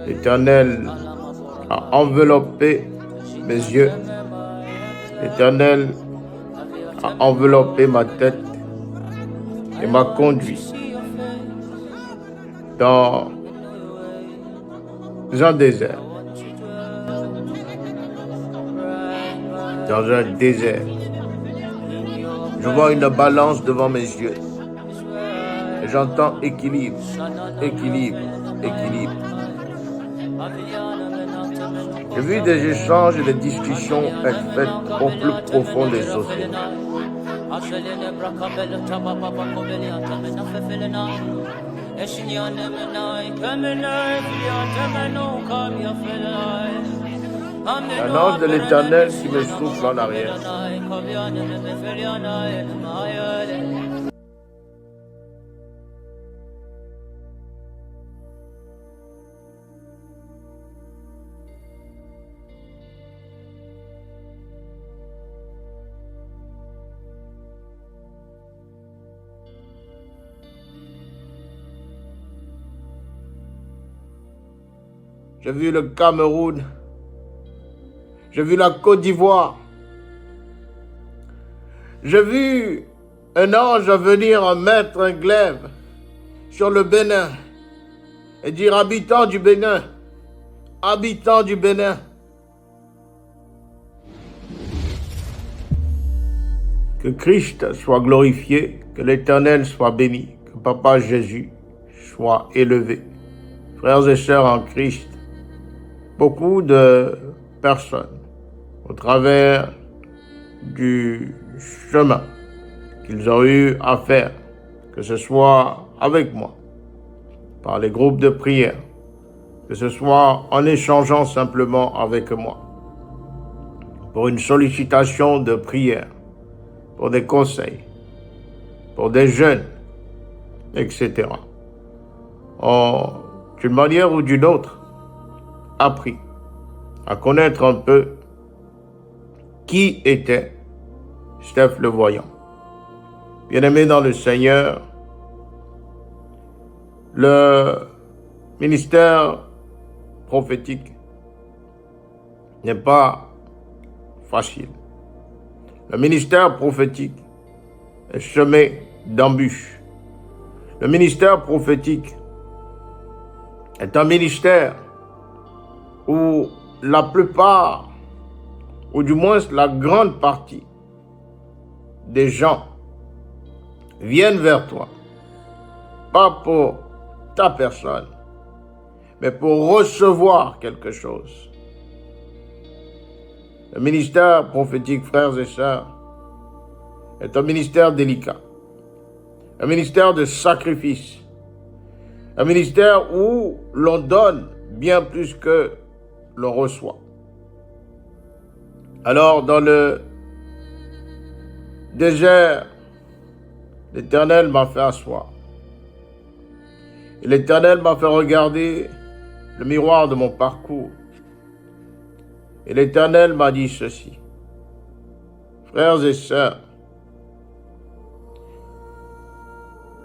L'Éternel a enveloppé mes yeux. L'Éternel a enveloppé ma tête et m'a conduit dans un désert. Dans un désert. Je vois une balance devant mes yeux. Et j'entends équilibre, équilibre, équilibre. J'ai vu des échanges et des discussions être faites au plus profond des océans. L'annonce de l'Éternel qui me souffle en arrière. J'ai vu le Cameroun. J'ai vu la Côte d'Ivoire. J'ai vu un ange venir mettre un glaive sur le Bénin et dire: habitants du Bénin, habitants du Bénin, que Christ soit glorifié, que l'Éternel soit béni, que Papa Jésus soit élevé. Frères et sœurs en Christ, beaucoup de personnes, au travers du chemin qu'ils ont eu à faire, que ce soit avec moi, par les groupes de prière, que ce soit en échangeant simplement avec moi, pour une sollicitation de prière, pour des conseils, pour des jeunes, etc. ont, d'une manière ou d'une autre, appris à connaître un peu qui était Steph le Voyant. Bien-aimé dans le Seigneur, le ministère prophétique n'est pas facile. Le ministère prophétique est semé d'embûches. Le ministère prophétique est un ministère où la plupart, ou du moins la grande partie des gens viennent vers toi, pas pour ta personne, mais pour recevoir quelque chose. Le ministère prophétique, frères et sœurs, est un ministère délicat, un ministère de sacrifice, un ministère où l'on donne bien plus que l'on reçoit. Alors, dans le désert, l'Éternel m'a fait asseoir. Et l'Éternel m'a fait regarder le miroir de mon parcours. Et l'Éternel m'a dit ceci: frères et sœurs,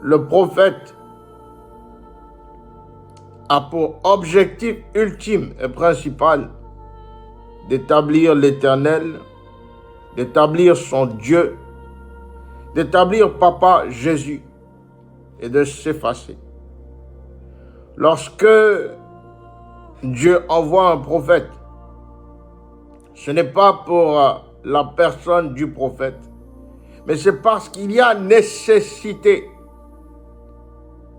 le prophète a pour objectif ultime et principal d'établir l'Éternel, d'établir son Dieu, d'établir Papa Jésus et de s'effacer. Lorsque Dieu envoie un prophète, ce n'est pas pour la personne du prophète, mais c'est parce qu'il y a nécessité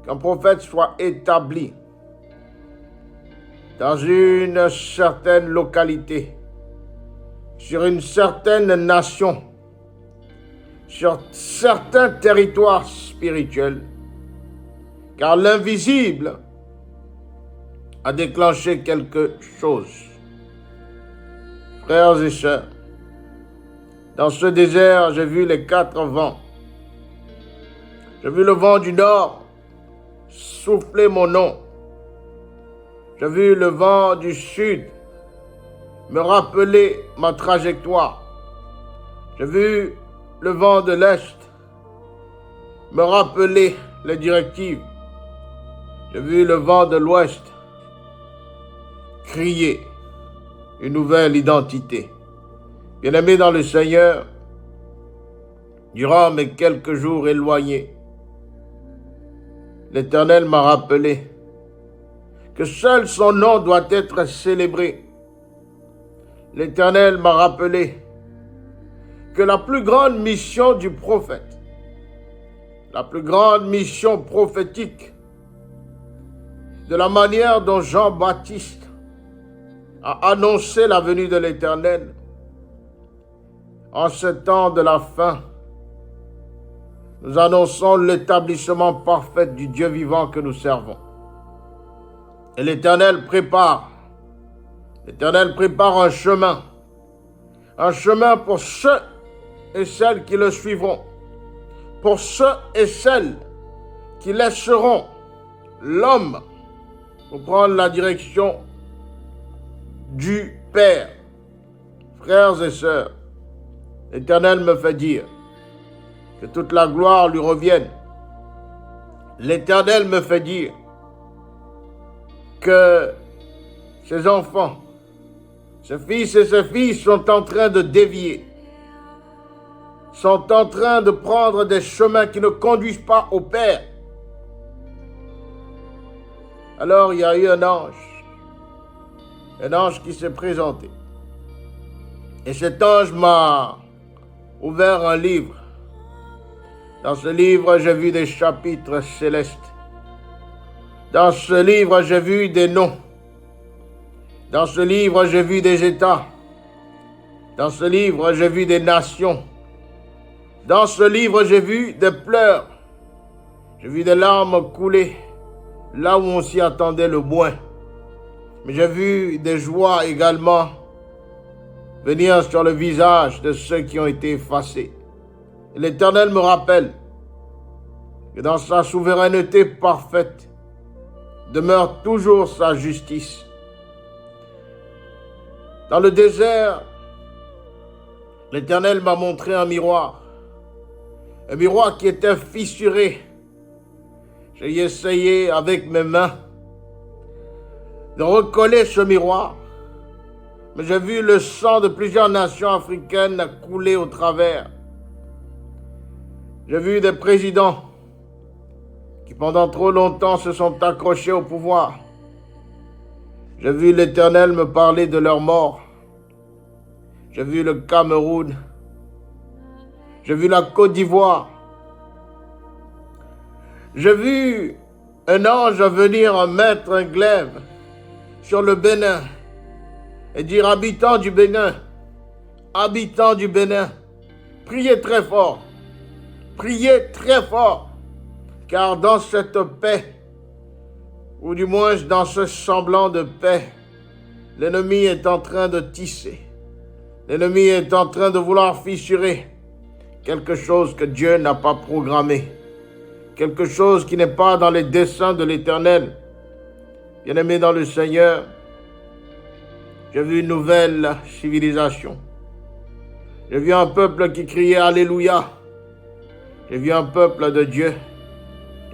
qu'un prophète soit établi dans une certaine localité, sur une certaine nation, sur certains territoires spirituels, car l'invisible a déclenché quelque chose. Frères et sœurs, dans ce désert, j'ai vu les 4 vents. J'ai vu le vent du nord souffler mon nom. J'ai vu le vent du sud me rappeler ma trajectoire. J'ai vu le vent de l'Est me rappeler les directives. J'ai vu le vent de l'Ouest crier une nouvelle identité. Bien-aimé dans le Seigneur, durant mes quelques jours éloignés, l'Éternel m'a rappelé que seul son nom doit être célébré. L'Éternel m'a rappelé que la plus grande mission du prophète, la plus grande mission prophétique, de la manière dont Jean-Baptiste a annoncé la venue de l'Éternel, en ce temps de la fin, nous annonçons l'établissement parfait du Dieu vivant que nous servons. Et l'Éternel prépare un chemin pour ceux et celles qui le suivront, pour ceux et celles qui laisseront l'homme pour prendre la direction du Père. Frères et sœurs, l'Éternel me fait dire que toute la gloire lui revienne. L'Éternel me fait dire que ses enfants, ses fils et ses filles sont en train de dévier, sont en train de prendre des chemins qui ne conduisent pas au Père. Alors il y a eu un ange qui s'est présenté. Et cet ange m'a ouvert un livre. Dans ce livre, j'ai vu des chapitres célestes. Dans ce livre, j'ai vu des noms. Dans ce livre, j'ai vu des États. Dans ce livre, j'ai vu des nations. Dans ce livre, j'ai vu des pleurs. J'ai vu des larmes couler là où on s'y attendait le moins. Mais j'ai vu des joies également venir sur le visage de ceux qui ont été effacés. Et l'Éternel me rappelle que dans sa souveraineté parfaite demeure toujours sa justice. Dans le désert, l'Éternel m'a montré un miroir qui était fissuré. J'ai essayé avec mes mains de recoller ce miroir, mais j'ai vu le sang de plusieurs nations africaines couler au travers. J'ai vu des présidents qui pendant trop longtemps se sont accrochés au pouvoir. J'ai vu l'Éternel me parler de leur mort. J'ai vu le Cameroun. J'ai vu la Côte d'Ivoire. J'ai vu un ange venir mettre un glaive sur le Bénin et dire: habitants du Bénin, priez très fort, car dans cette paix, ou du moins dans ce semblant de paix, l'ennemi est en train de tisser, l'ennemi est en train de vouloir fissurer quelque chose que Dieu n'a pas programmé, quelque chose qui n'est pas dans les desseins de l'Éternel. Bien-aimé dans le Seigneur, j'ai vu une nouvelle civilisation. J'ai vu un peuple qui criait Alléluia. J'ai vu un peuple de Dieu.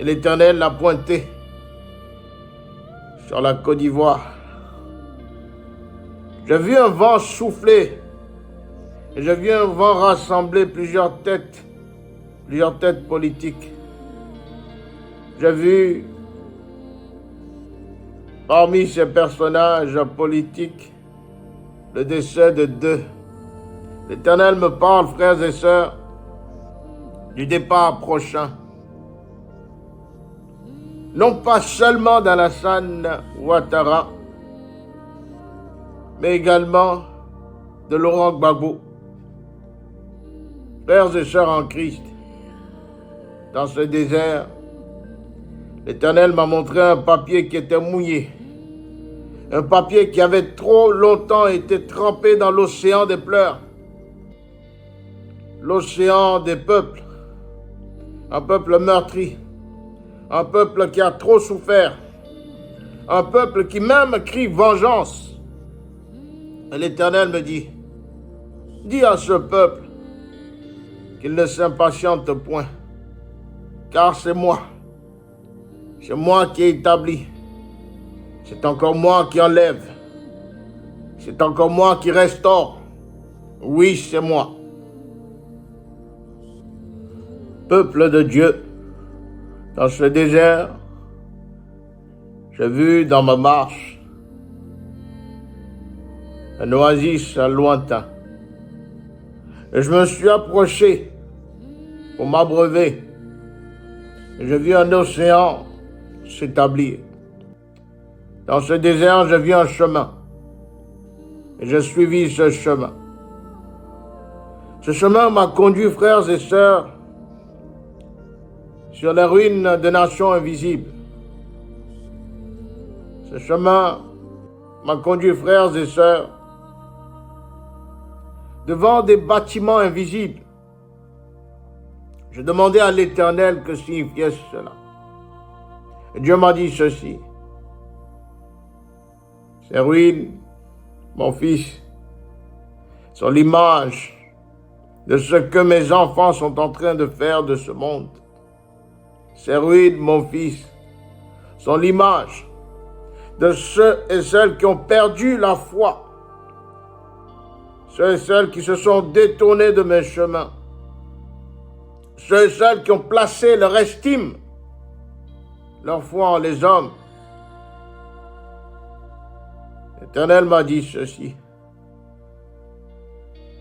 Et l'Éternel l'a pointé sur la Côte d'Ivoire. J'ai vu un vent souffler. Et j'ai vu un vent rassembler plusieurs têtes politiques. J'ai vu parmi ces personnages politiques le décès de deux. L'Éternel me parle, frères et sœurs, du départ prochain. Non pas seulement d'Alassane Ouattara, mais également de Laurent Gbagbo. Frères et sœurs en Christ, dans ce désert, l'Éternel m'a montré un papier qui était mouillé. Un papier qui avait trop longtemps été trempé dans l'océan des pleurs. L'océan des peuples. Un peuple meurtri. Un peuple qui a trop souffert. Un peuple qui même crie vengeance. Et l'Éternel me dit: dis à ce peuple qu'il ne s'impatiente point, car c'est moi qui ai établi, c'est encore moi qui enlève, c'est encore moi qui restaure, oui, c'est moi. Peuple de Dieu, dans ce désert, j'ai vu dans ma marche un oasis lointain. Et je me suis approché pour m'abreuver. Et j'ai vu un océan s'établir. Dans ce désert, j'ai vu un chemin. Et j'ai suivi ce chemin. Ce chemin m'a conduit, frères et sœurs, sur les ruines de nations invisibles. Ce chemin m'a conduit, frères et sœurs, devant des bâtiments invisibles. Je demandais à l'Éternel que signifiait cela. Et Dieu m'a dit ceci. Ces ruines, mon fils, sont l'image de ce que mes enfants sont en train de faire de ce monde. Ces ruines, mon fils, sont l'image de ceux et celles qui ont perdu la foi, ceux et celles qui se sont détournés de mes chemins, ceux et celles qui ont placé leur estime, leur foi en les hommes. L'Éternel m'a dit ceci,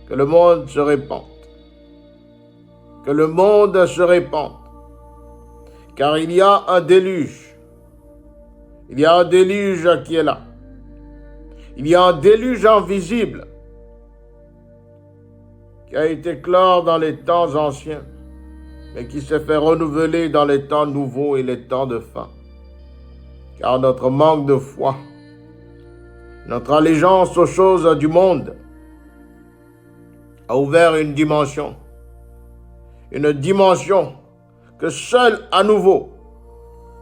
que le monde se répande, que le monde se répande, car il y a un déluge. Il y a un déluge qui est là. Il y a un déluge invisible qui a été clore dans les temps anciens, mais qui s'est fait renouveler dans les temps nouveaux et les temps de fin. Car notre manque de foi, notre allégeance aux choses du monde a ouvert une dimension que seul à nouveau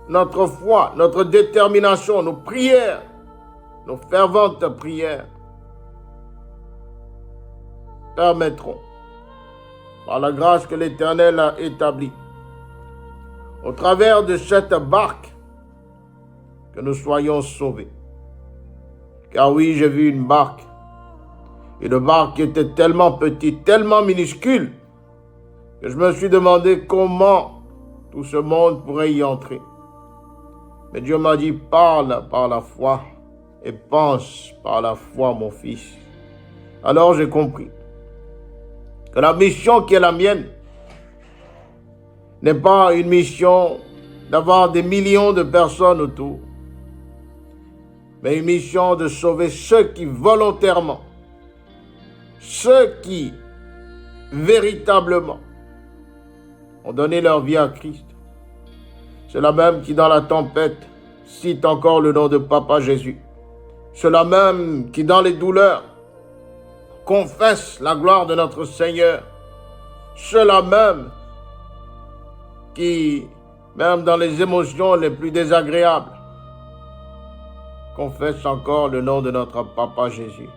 notre foi, notre détermination, nos prières, nos ferventes prières permettront, par la grâce que l'Éternel a établie, au travers de cette barque, que nous soyons sauvés. Car oui, j'ai vu une barque qui était tellement petite, tellement minuscule, que je me suis demandé comment tout ce monde pourrait y entrer. Mais Dieu m'a dit, parle par la foi et pense par la foi, mon fils. Alors j'ai compris que la mission qui est la mienne n'est pas une mission d'avoir des millions de personnes autour, mais une mission de sauver ceux qui volontairement, ceux qui véritablement ont donné leur vie à Christ. Ceux-là même qui dans la tempête citent encore le nom de Papa Jésus. Ceux-là même qui dans les douleurs confessent la gloire de notre Seigneur. Ceux-là même qui, même dans les émotions les plus désagréables, confessent encore le nom de notre Papa Jésus.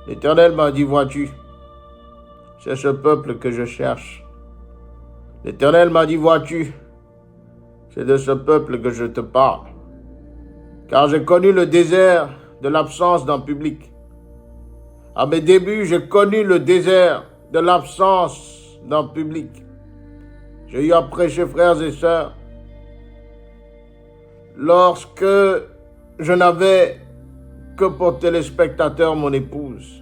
L'Éternel m'a dit, vois-tu, c'est ce peuple que je cherche. L'Éternel m'a dit, vois-tu, c'est de ce peuple que je te parle. Car j'ai connu le désert de l'absence d'un public. À mes débuts, j'ai connu le désert de l'absence d'un public. J'ai eu à prêcher, frères et sœurs, lorsque je n'avais que pour téléspectateur mon épouse.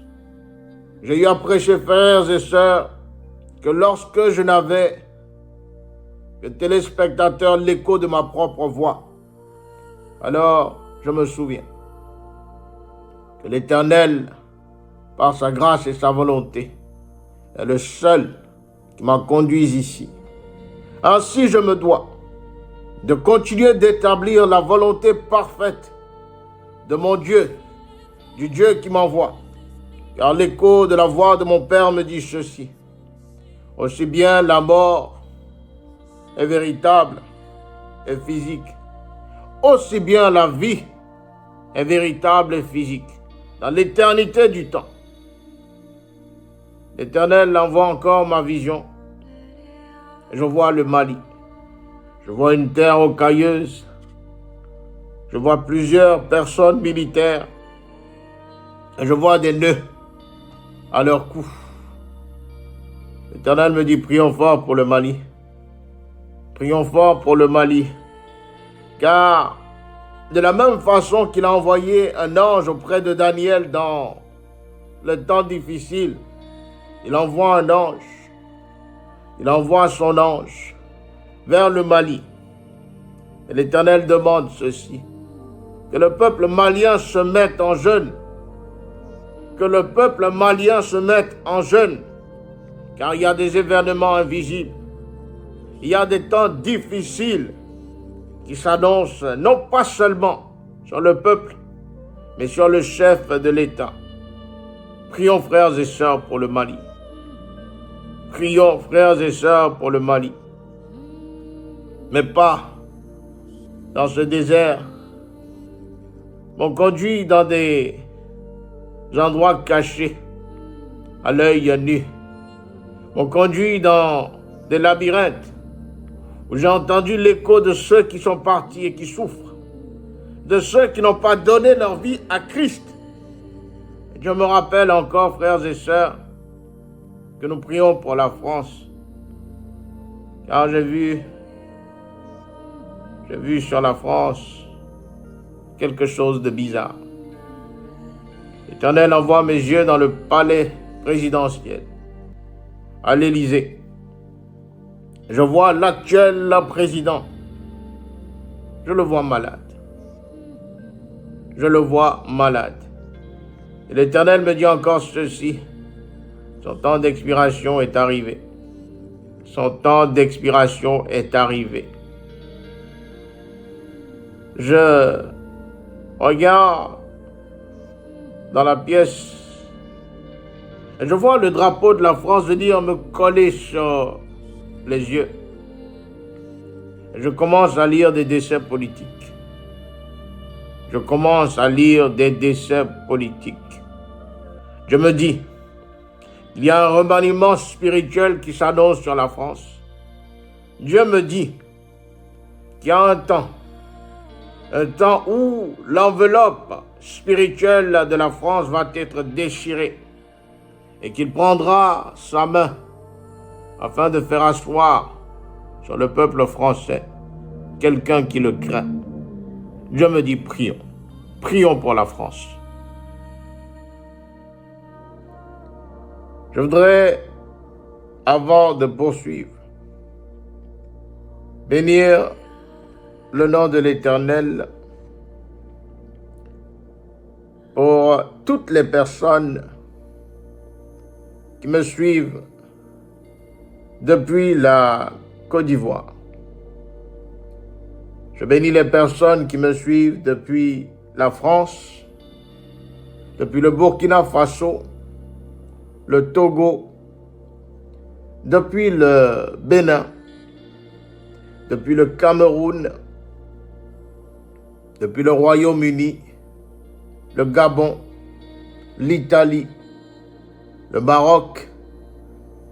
J'ai eu à prêcher, frères et sœurs, que lorsque je n'avais que téléspectateur l'écho de ma propre voix, alors je me souviens que l'Éternel, par sa grâce et sa volonté, est le seul qui m'a conduit ici. Ainsi, je me dois de continuer d'établir la volonté parfaite de mon Dieu, du Dieu qui m'envoie. Car l'écho de la voix de mon Père me dit ceci: aussi bien la mort est véritable et physique, aussi bien la vie est véritable et physique. Dans l'éternité du temps, l'Éternel envoie encore ma vision Je vois le Mali. Je vois une terre rocailleuse. Je vois plusieurs personnes militaires. Et je vois des nœuds à leur cou. L'Éternel me dit, prions fort pour le Mali. Prions fort pour le Mali. Car de la même façon qu'il a envoyé un ange auprès de Daniel dans le temps difficile, il envoie un ange. Il envoie son ange vers le Mali. Et l'Éternel demande ceci, que le peuple malien se mette en jeûne. Que le peuple malien se mette en jeûne. Car il y a des événements invisibles. Il y a des temps difficiles qui s'annoncent non pas seulement sur le peuple, mais sur le chef de l'État. Prions frères et sœurs pour le Mali. Prions frères et sœurs pour le Mali. Mais pas dans ce désert. On conduit dans des endroits cachés, à l'œil nu. On conduit dans des labyrinthes où j'ai entendu l'écho de ceux qui sont partis et qui souffrent, de ceux qui n'ont pas donné leur vie à Christ. Et je me rappelle encore, frères et sœurs, que nous prions pour la France, car j'ai vu sur la France quelque chose de bizarre. L'Éternel envoie mes yeux dans le palais présidentiel, à l'Élysée. Je vois l'actuel président. Je le vois malade. Je le vois malade. Et l'Éternel me dit encore ceci. Son temps d'expiration est arrivé. Son temps d'expiration est arrivé. Je regarde dans la pièce et je vois le drapeau de la France venir me coller sur les yeux. Et je commence à lire des décès politiques. Je commence à lire des décès politiques. Je me dis, il y a un remaniement spirituel qui s'annonce sur la France. Dieu me dit qu'il y a un temps où l'enveloppe spirituelle de la France va être déchirée et qu'il prendra sa main afin de faire asseoir sur le peuple français quelqu'un qui le craint. Dieu me dit, prions. Prions pour la France. Je voudrais, avant de poursuivre, bénir le nom de l'Éternel pour toutes les personnes qui me suivent depuis la Côte d'Ivoire. Je bénis les personnes qui me suivent depuis la France, depuis le Burkina Faso, le Togo, depuis le Bénin, depuis le Cameroun, depuis le Royaume-Uni, le Gabon, l'Italie, le Maroc,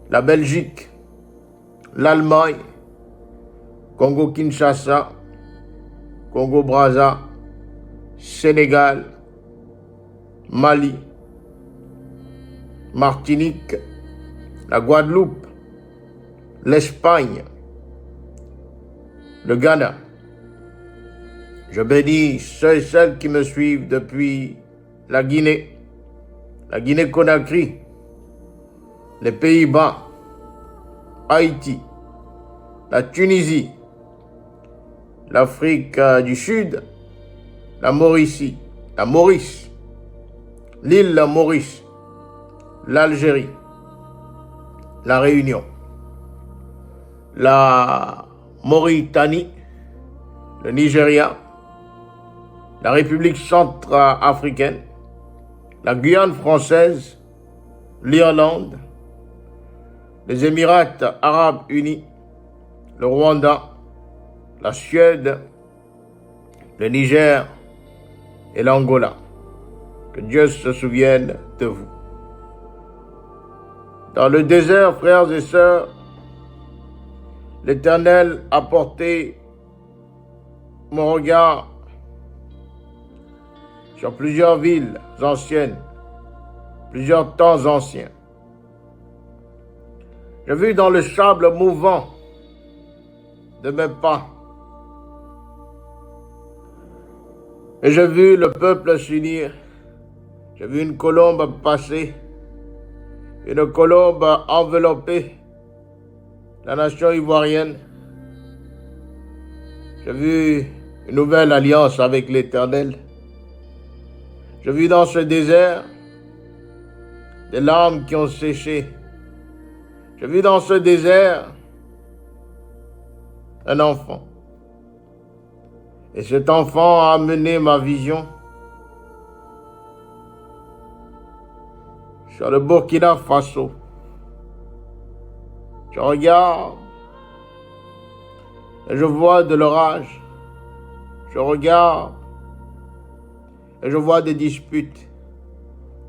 la Belgique, l'Allemagne, Congo-Kinshasa, Congo-Brazza, Sénégal, Mali, Martinique, la Guadeloupe, l'Espagne, le Ghana. Je bénis ceux et celles qui me suivent depuis la Guinée-Conakry, les Pays-Bas, Haïti, la Tunisie, l'Afrique du Sud, la Maurice, l'île Maurice, l'Algérie, la Réunion, la Mauritanie, le Nigeria, la République centrafricaine, la Guyane française, l'Irlande, les Émirats arabes unis, le Rwanda, la Suède, le Niger et l'Angola. Que Dieu se souvienne de vous. Dans le désert, frères et sœurs, l'Éternel a porté mon regard sur plusieurs villes anciennes, plusieurs temps anciens. J'ai vu dans le sable mouvant de mes pas, et j'ai vu le peuple s'unir. J'ai vu une colombe passer, une colombe envelopper la nation ivoirienne. J'ai vu une nouvelle alliance avec l'Éternel. J'ai vu dans ce désert des larmes qui ont séché. J'ai vu dans ce désert un enfant. Et cet enfant a amené ma vision sur le Burkina Faso. Je regarde et je vois de l'orage. Je regarde et je vois des disputes.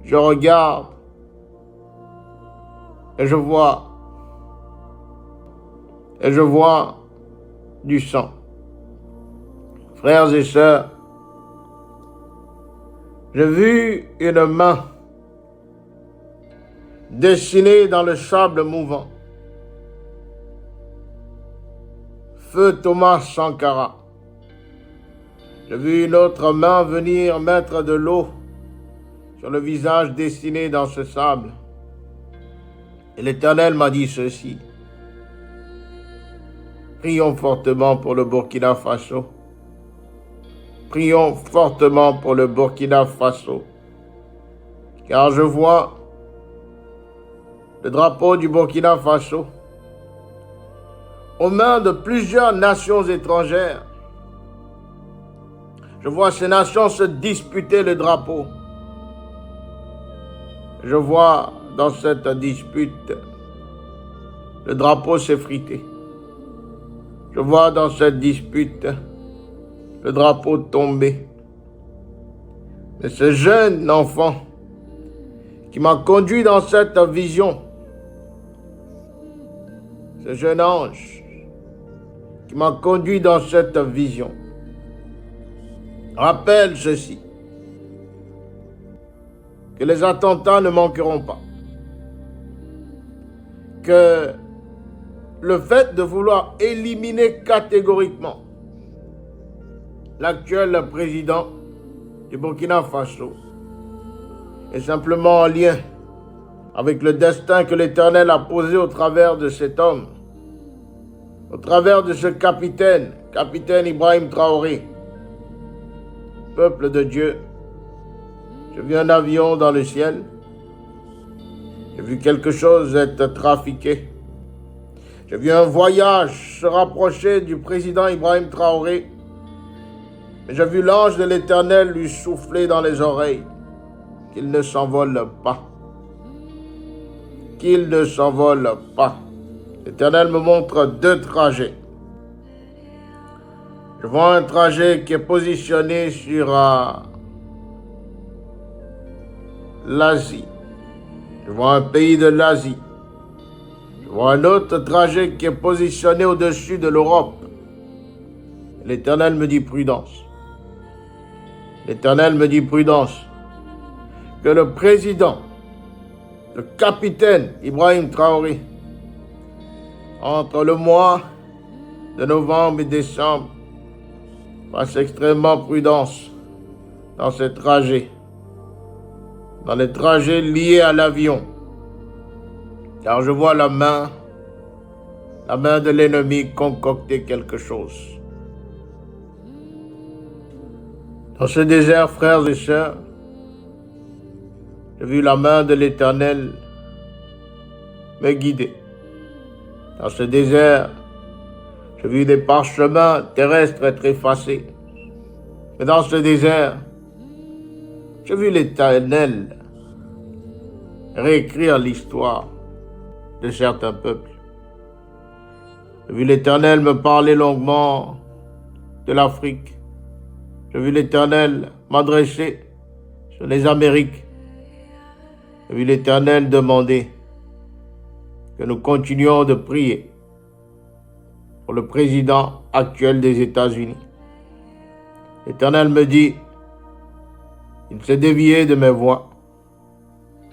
Je regarde et je vois du sang. Frères et sœurs, j'ai vu une main dessinée dans le sable mouvant. Feu Thomas Sankara. J'ai vu une autre main venir mettre de l'eau sur le visage dessiné dans ce sable. Et l'Éternel m'a dit ceci. Prions fortement pour le Burkina Faso. Prions fortement pour le Burkina Faso. Car je vois le drapeau du Burkina Faso aux mains de plusieurs nations étrangères. Je vois ces nations se disputer le drapeau. Je vois dans cette dispute le drapeau s'effriter. Je vois dans cette dispute le drapeau tomber. Mais ce jeune enfant qui m'a conduit dans cette vision, ce jeune ange qui m'a conduit dans cette vision, rappelle ceci, que les attentats ne manqueront pas, que le fait de vouloir éliminer catégoriquement l'actuel président du Burkina Faso est simplement en lien avec le destin que l'Éternel a posé au travers de cet homme, au travers de ce capitaine Ibrahim Traoré. Peuple de Dieu, j'ai vu un avion dans le ciel, j'ai vu quelque chose être trafiqué, j'ai vu un voyage se rapprocher du président Ibrahim Traoré, et j'ai vu l'ange de l'Éternel lui souffler dans les oreilles qu'il ne s'envole pas, qu'il ne s'envole pas. L'Éternel me montre deux trajets. Je vois un trajet qui est positionné sur l'Asie. Je vois un pays de l'Asie. Je vois un autre trajet qui est positionné au-dessus de l'Europe. L'Éternel me dit prudence. L'Éternel me dit prudence. Que le président, le capitaine Ibrahim Traoré, entre le mois de novembre et décembre, fasse extrêmement prudence dans ces trajets, dans les trajets liés à l'avion. Car je vois la main de l'ennemi concocter quelque chose. Dans ce désert, frères et sœurs, j'ai vu la main de l'Éternel me guider. Dans ce désert, j'ai vu des parchemins terrestres être effacés. Mais dans ce désert, j'ai vu l'Éternel réécrire l'histoire de certains peuples. J'ai vu l'Éternel me parler longuement de l'Afrique. J'ai vu l'Éternel m'adresser sur les Amériques. J'ai vu l'Éternel demander que nous continuions de prier pour le président actuel des États-Unis. L'Éternel me dit, il s'est dévié de mes voies.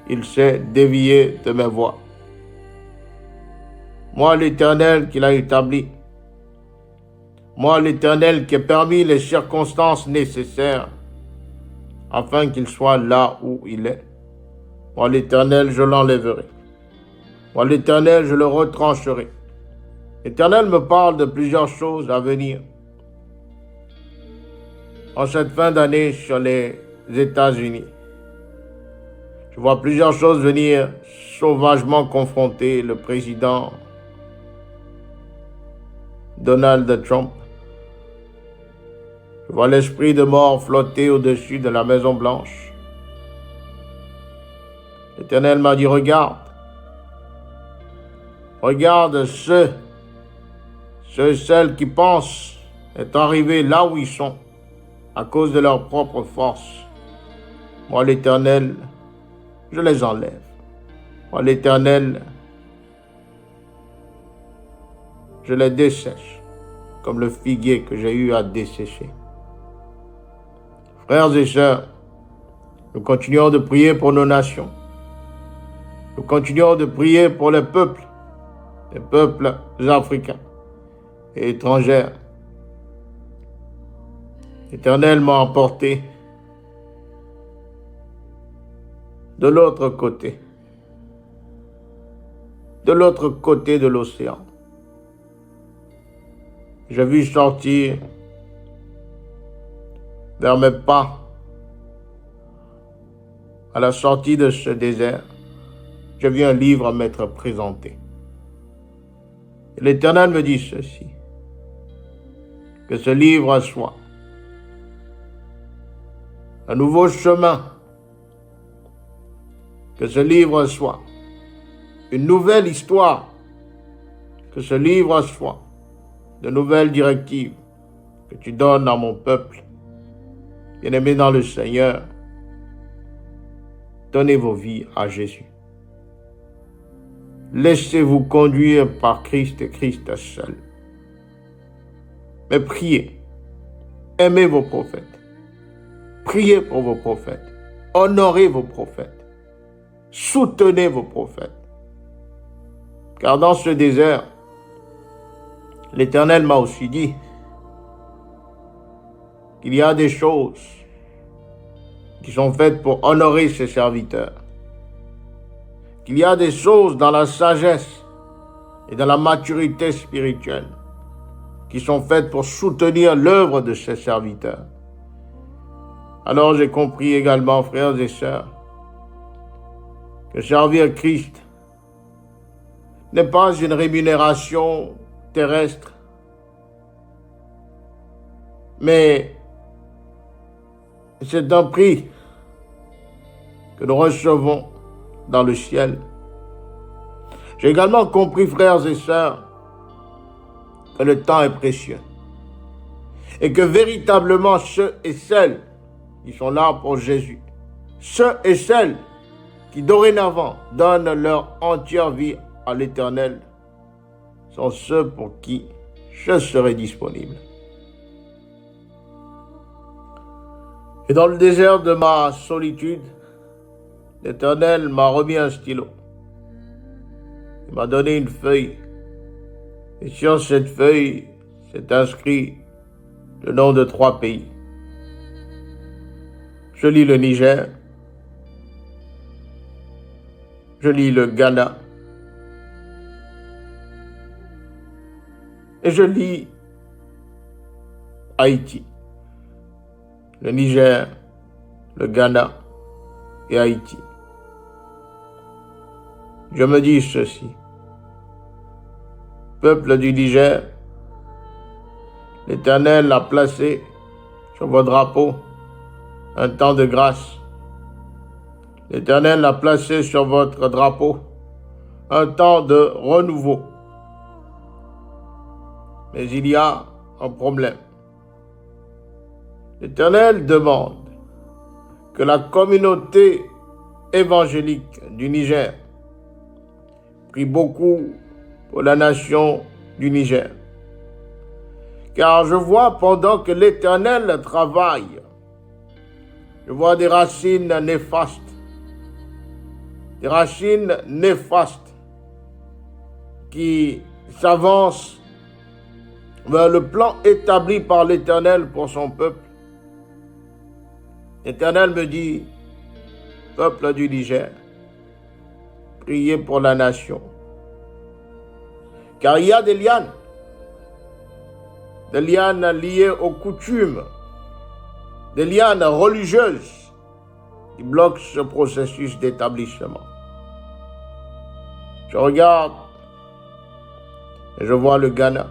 Il s'est dévié de mes voies. Moi, l'Éternel qui l'a établi. Moi, l'Éternel qui ai permis les circonstances nécessaires afin qu'il soit là où il est. Moi, l'Éternel, je l'enlèverai. Moi, l'Éternel, je le retrancherai. L'Éternel me parle de plusieurs choses à venir. En cette fin d'année sur les États-Unis, je vois plusieurs choses venir sauvagement confronter le président Donald Trump. Je vois l'esprit de mort flotter au-dessus de la Maison Blanche. L'Éternel m'a dit, regarde ceux et celles qui pensent être arrivés là où ils sont à cause de leur propre force. Moi, l'Éternel, je les enlève. Moi, l'Éternel, je les dessèche comme le figuier que j'ai eu à dessécher. Frères et sœurs, nous continuons de prier pour nos nations. Nous continuons de prier pour les peuples africains et étrangers. L'Éternel m'a emporté de l'autre côté de l'océan. J'ai vu sortir vers mes pas, à la sortie de ce désert, j'ai vu un livre m'être présenté. Et l'Éternel me dit ceci, que ce livre soit un nouveau chemin, que ce livre soit une nouvelle histoire, que ce livre soit de nouvelles directives que tu donnes à mon peuple. Bien-aimés dans le Seigneur, donnez vos vies à Jésus. Laissez-vous conduire par Christ et Christ seul. Mais priez, aimez vos prophètes, priez pour vos prophètes, honorez vos prophètes, soutenez vos prophètes. Car dans ce désert, l'Éternel m'a aussi dit qu'il y a des choses qui sont faites pour honorer ses serviteurs. Qu'il y a des choses dans la sagesse et dans la maturité spirituelle qui sont faites pour soutenir l'œuvre de ses serviteurs. Alors j'ai compris également, frères et sœurs, que servir Christ n'est pas une rémunération terrestre, mais c'est un prix que nous recevons dans le ciel. J'ai également compris, frères et sœurs, que le temps est précieux et que véritablement ceux et celles qui sont là pour Jésus, ceux et celles qui dorénavant donnent leur entière vie à l'Éternel, sont ceux pour qui je serai disponible. Et dans le désert de ma solitude, l'Éternel m'a remis un stylo. Il m'a donné une feuille. Et sur cette feuille, c'est inscrit le nom de 3 pays. Je lis le Niger. Je lis le Ghana. Et je lis Haïti. Le Niger, le Ghana et Haïti. Je me dis ceci. Peuple du Niger, l'Éternel a placé sur vos drapeaux un temps de grâce. L'Éternel a placé sur votre drapeau un temps de renouveau. Mais il y a un problème. L'Éternel demande que la communauté évangélique du Niger prie beaucoup pour la nation du Niger. Car je vois pendant que l'Éternel travaille, je vois des racines néfastes. Des racines néfastes qui s'avancent vers le plan établi par l'Éternel pour son peuple. L'Éternel me dit, peuple du Niger, priez pour la nation. Car il y a des lianes liées aux coutumes, des lianes religieuses qui bloquent ce processus d'établissement. Je regarde et je vois le Ghana.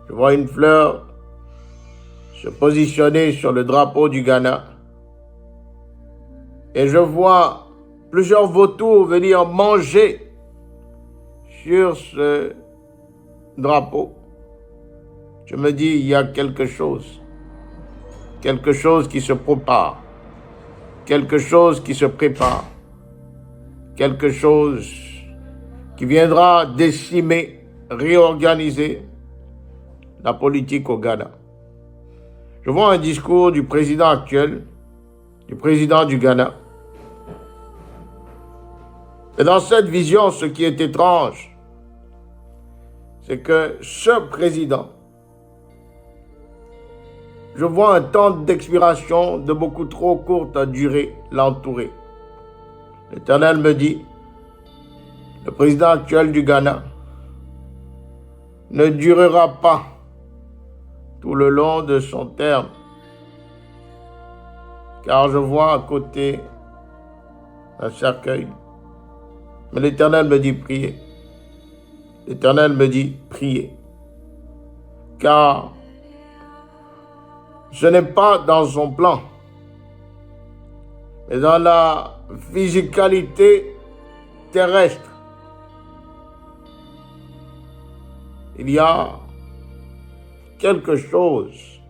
Je vois une fleur se positionner sur le drapeau du Ghana. Et je vois plusieurs vautours venir manger sur ce drapeau. Je me dis, il y a quelque chose qui se prépare, quelque chose qui se prépare, quelque chose qui viendra décimer, réorganiser la politique au Ghana. Je vois un discours du président actuel, du président du Ghana. Et dans cette vision, ce qui est étrange, c'est que ce président, je vois un temps d'expiration de beaucoup trop courte durée l'entourer. L'Éternel me dit, le président actuel du Ghana ne durera pas tout le long de son terme, car je vois à côté un cercueil. Mais l'Éternel me dit priez. L'Éternel me dit priez. Car ce n'est pas dans son plan, mais dans la physicalité terrestre. Il y a quelque chose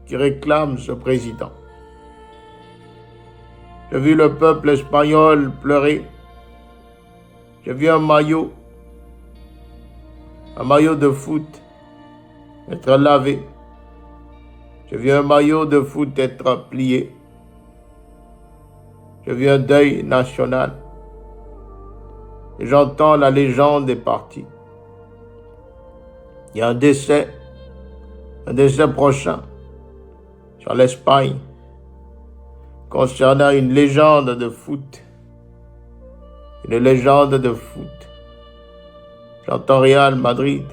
qui réclame ce président. J'ai vu le peuple espagnol pleurer. J'ai vu un maillot de foot être lavé. J'ai vu un maillot de foot être plié. J'ai vu un deuil national. Et j'entends la légende des partis. Il y a un décès prochain sur l'Espagne concernant une légende de foot. Une légende de foot. J'entends Real Madrid.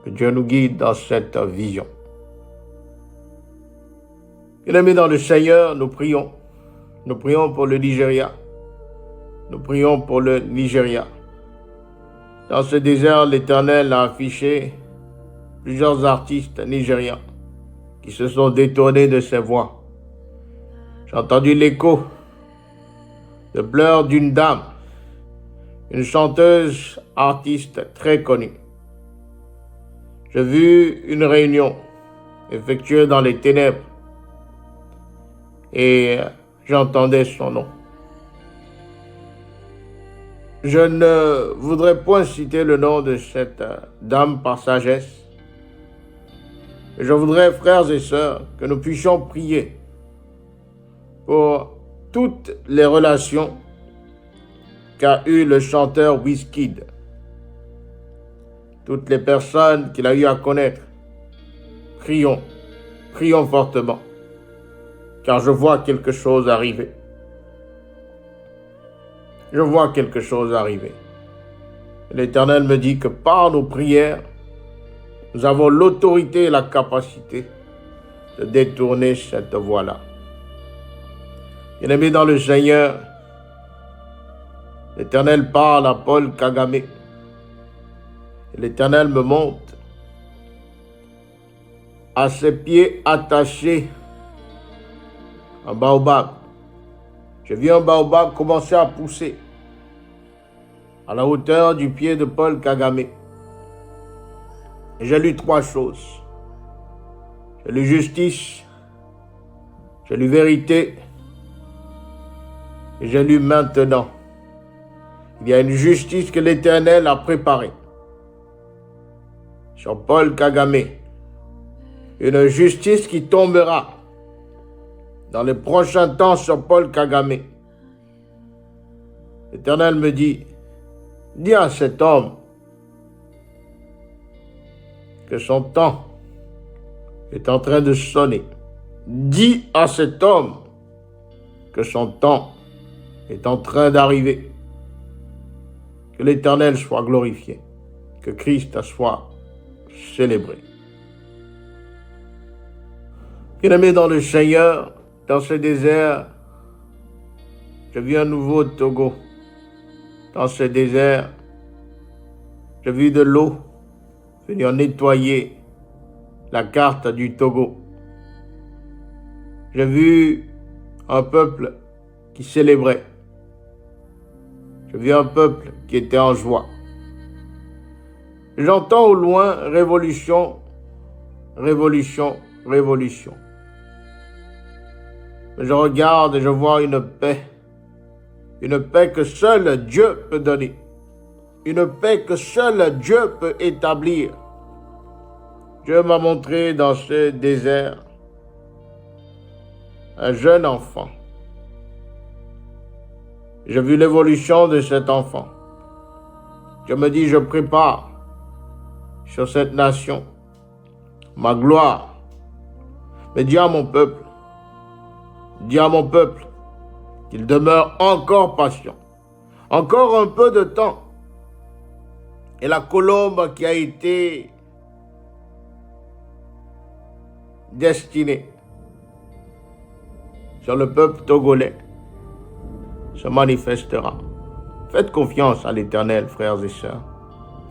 Que Dieu nous guide dans cette vision. Bien-aimés dans le Seigneur, nous prions. Nous prions pour le Nigeria. Nous prions pour le Nigeria. Dans ce désert, l'Éternel a affiché plusieurs artistes nigérians qui se sont détournés de ses voix. J'ai entendu l'écho de pleurs d'une dame, une chanteuse artiste très connue. J'ai vu une réunion effectuée dans les ténèbres et j'entendais son nom. Je ne voudrais point citer le nom de cette dame par sagesse. Je voudrais, frères et sœurs, que nous puissions prier pour toutes les relations qu'a eues le chanteur Wizkid. Toutes les personnes qu'il a eu à connaître. Prions fortement, car je vois quelque chose arriver. Je vois quelque chose arriver. L'Éternel me dit que par nos prières, nous avons l'autorité et la capacité de détourner cette voie-là. Bien-aimés dans le Seigneur, l'Éternel parle à Paul Kagame. Et l'Éternel me montre à ses pieds attachés un baobab. J'ai vu un baobab commencer à pousser à la hauteur du pied de Paul Kagame. Et j'ai lu trois choses. J'ai lu justice, j'ai lu vérité, et j'ai lu maintenant. Il y a une justice que l'Éternel a préparée sur Paul Kagame. Une justice qui tombera dans les prochains temps sur Paul Kagame. L'Éternel me dit, dis à cet homme que son temps est en train de sonner. Dis à cet homme que son temps est en train d'arriver. Que l'Éternel soit glorifié, que Christ soit célébré. Bien-aimé dans le Seigneur, dans ce désert, je vis un nouveau Togo. Dans ce désert, j'ai vu de l'eau venir nettoyer la carte du Togo. J'ai vu un peuple qui célébrait. J'ai vu un peuple qui était en joie. J'entends au loin révolution, révolution, révolution. Je regarde et je vois une paix que seul Dieu peut donner, une paix que seul Dieu peut établir. Dieu m'a montré dans ce désert un jeune enfant. J'ai vu l'évolution de cet enfant. Je me dis, je prépare sur cette nation ma gloire. Mais dis à mon peuple qu'il demeure encore patient, encore un peu de temps. Et la colombe qui a été destinée sur le peuple togolais se manifestera. Faites confiance à l'Éternel, frères et sœurs.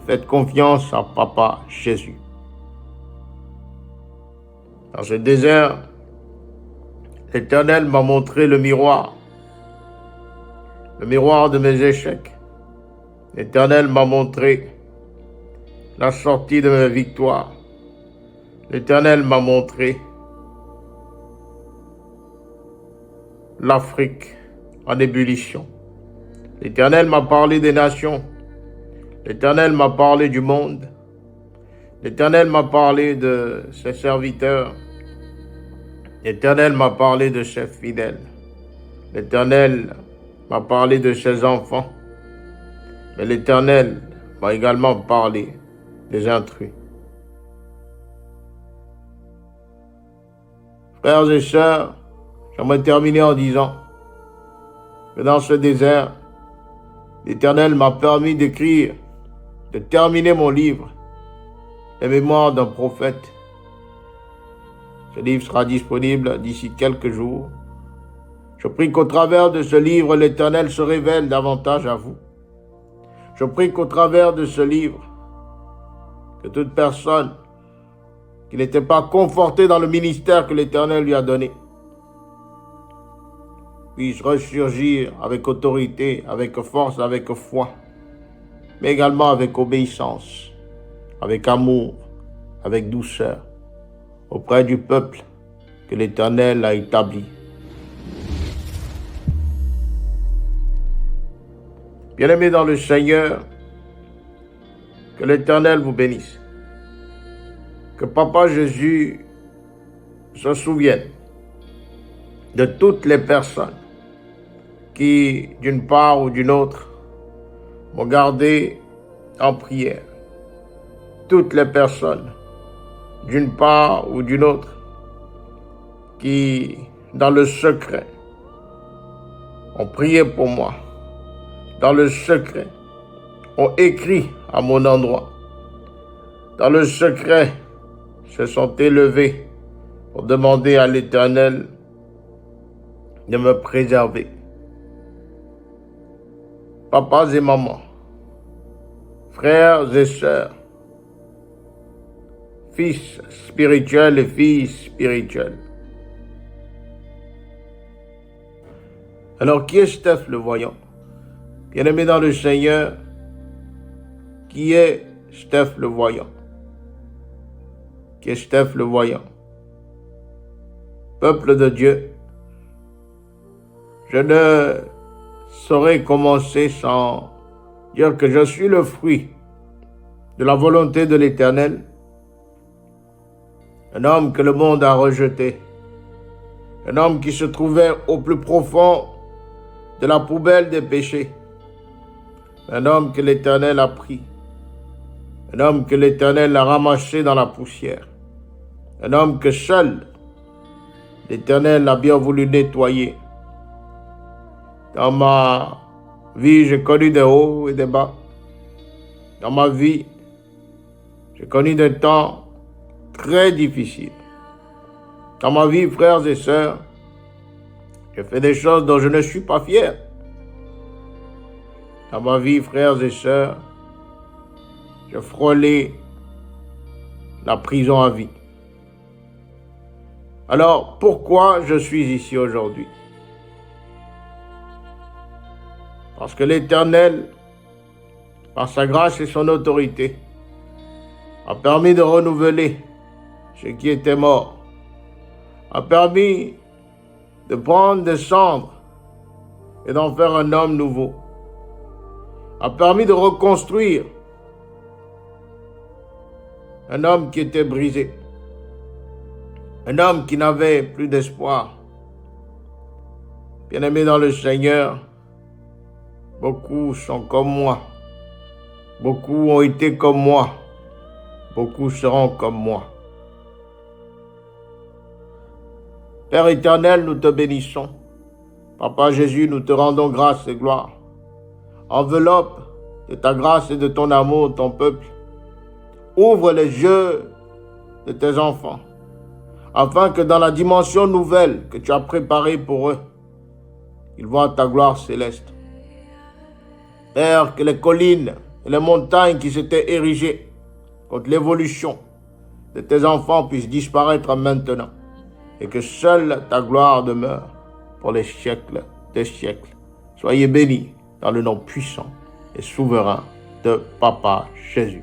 Faites confiance à Papa Jésus. Dans ce désert, l'Éternel m'a montré le miroir de mes échecs. L'Éternel m'a montré la sortie de mes victoires. L'Éternel m'a montré l'Afrique en ébullition. L'Éternel m'a parlé des nations. L'Éternel m'a parlé du monde. L'Éternel m'a parlé de ses serviteurs. L'Éternel m'a parlé de ses fidèles. L'Éternel m'a parlé de ses enfants. Mais l'Éternel m'a également parlé des intrus. Frères et sœurs, j'aimerais terminer en disant que dans ce désert, l'Éternel m'a permis d'écrire, de terminer mon livre, Les Mémoires d'un prophète. Ce livre sera disponible d'ici quelques jours. Je prie qu'au travers de ce livre, l'Éternel se révèle davantage à vous. Je prie qu'au travers de ce livre, que toute personne qui n'était pas confortée dans le ministère que l'Éternel lui a donné puisse ressurgir avec autorité, avec force, avec foi, mais également avec obéissance, avec amour, avec douceur, auprès du peuple que l'Éternel a établi. Bien-aimés dans le Seigneur, que l'Éternel vous bénisse. Que Papa Jésus se souvienne de toutes les personnes qui, d'une part ou d'une autre, m'ont gardé en prière. Toutes les personnes, d'une part ou d'une autre, qui, dans le secret, ont prié pour moi, dans le secret, ont écrit à mon endroit, dans le secret, se sont élevés pour demander à l'Éternel de me préserver. Papas et mamans, frères et sœurs, fils spirituels et filles spirituelles. Alors, qui est Steph le voyant? Bien-aimé dans le Seigneur, qui est Steph le voyant? Qui est Steph le voyant? Peuple de Dieu, je ne saurais commencer sans dire que je suis le fruit de la volonté de l'Éternel, un homme que le monde a rejeté, un homme qui se trouvait au plus profond de la poubelle des péchés, un homme que l'Éternel a pris, un homme que l'Éternel a ramassé dans la poussière, un homme que seul l'Éternel a bien voulu nettoyer. Dans ma vie, j'ai connu des hauts et des bas. Dans ma vie, j'ai connu des temps très difficiles. Dans ma vie, frères et sœurs, j'ai fait des choses dont je ne suis pas fier. Dans ma vie, frères et sœurs, j'ai frôlé la prison à vie. Alors, pourquoi je suis ici aujourd'hui? Parce que l'Éternel, par sa grâce et son autorité, a permis de renouveler ce qui était mort, a permis de prendre des cendres et d'en faire un homme nouveau, a permis de reconstruire un homme qui était brisé, un homme qui n'avait plus d'espoir. Bien-aimés dans le Seigneur, beaucoup sont comme moi, beaucoup ont été comme moi, beaucoup seront comme moi. Père éternel, nous te bénissons. Papa Jésus, nous te rendons grâce et gloire. Enveloppe de ta grâce et de ton amour ton peuple. Ouvre les yeux de tes enfants, afin que dans la dimension nouvelle que tu as préparée pour eux, ils voient ta gloire céleste. Père, que les collines et les montagnes qui s'étaient érigées contre l'évolution de tes enfants puissent disparaître maintenant, et que seule ta gloire demeure pour les siècles des siècles. Soyez bénis dans le nom puissant et souverain de Papa Jésus.